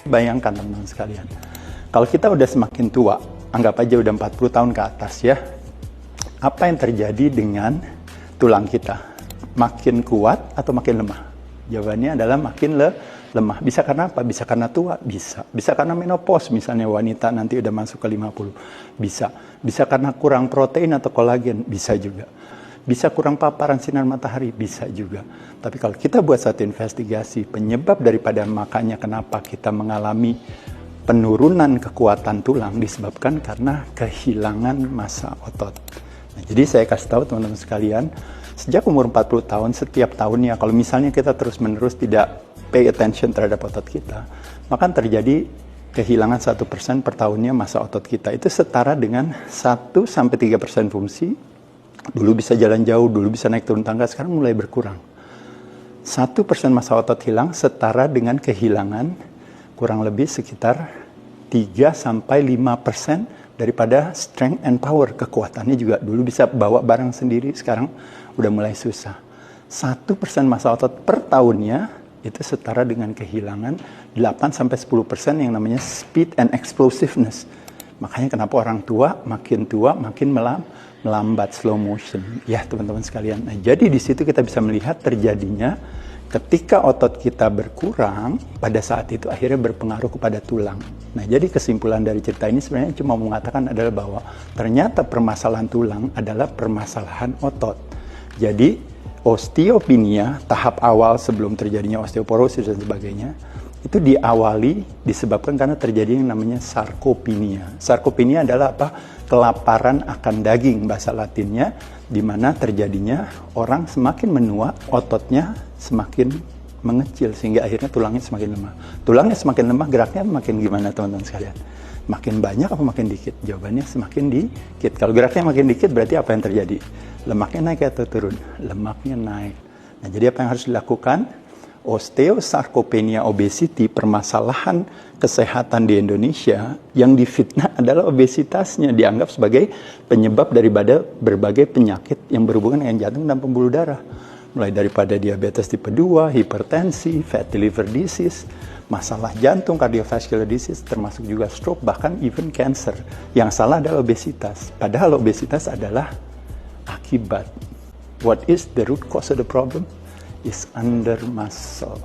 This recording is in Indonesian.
Bayangkan teman-teman sekalian, kalau kita udah semakin tua, anggap aja udah 40 tahun ke atas ya, apa yang terjadi dengan tulang kita? Makin kuat atau makin lemah? Jawabannya adalah makin lemah. Bisa karena apa? Bisa karena tua? Bisa. Bisa karena menopause, misalnya wanita nanti udah masuk ke 50. Bisa. Bisa karena kurang protein atau kolagen? Bisa juga. Bisa kurang paparan sinar matahari? Bisa juga. Tapi kalau kita buat satu investigasi, penyebab daripada makanya kenapa kita mengalami penurunan kekuatan tulang disebabkan karena kehilangan massa otot. Nah, jadi saya kasih tahu teman-teman sekalian, sejak umur 40 tahun, setiap tahunnya, kalau misalnya kita terus-menerus tidak pay attention terhadap otot kita, maka terjadi kehilangan 1% per tahunnya massa otot kita. Itu setara dengan 1-3% fungsi. Dulu bisa jalan jauh, dulu bisa naik turun tangga, sekarang mulai berkurang. 1% massa otot hilang setara dengan kehilangan kurang lebih sekitar 3-5% daripada strength and power. Kekuatannya juga dulu bisa bawa barang sendiri, sekarang udah mulai susah. 1% massa otot per tahunnya itu setara dengan kehilangan 8-10% yang namanya speed and explosiveness. Makanya kenapa orang tua makin melambat, slow motion. Ya teman-teman sekalian. Nah, jadi di situ kita bisa melihat terjadinya ketika otot kita berkurang, pada saat itu akhirnya berpengaruh kepada tulang. Nah, jadi kesimpulan dari cerita ini sebenarnya cuma mengatakan adalah bahwa ternyata permasalahan tulang adalah permasalahan otot. Jadi, osteopenia, tahap awal sebelum terjadinya osteoporosis dan sebagainya, itu diawali disebabkan karena terjadi yang namanya sarkopenia. Sarkopenia adalah apa? Kelaparan akan daging, bahasa Latinnya, di mana terjadinya orang semakin menua, ototnya semakin mengecil, sehingga akhirnya tulangnya semakin lemah. Tulangnya semakin lemah, geraknya makin gimana teman-teman sekalian? Makin banyak apa makin dikit? Jawabannya semakin dikit. Kalau geraknya makin dikit, berarti apa yang terjadi? Lemaknya naik atau turun? Lemaknya naik. Nah, jadi apa yang harus dilakukan? Osteosarcopenia obesity, permasalahan kesehatan di Indonesia yang difitnah adalah obesitasnya, dianggap sebagai penyebab daripada berbagai penyakit yang berhubungan dengan jantung dan pembuluh darah. Mulai daripada diabetes tipe 2, hipertensi, fatty liver disease, masalah jantung, cardiovascular disease, termasuk juga stroke, bahkan even cancer. Yang salah adalah obesitas. Padahal obesitas adalah akibat. What is the root cause of the problem? Is under muscle.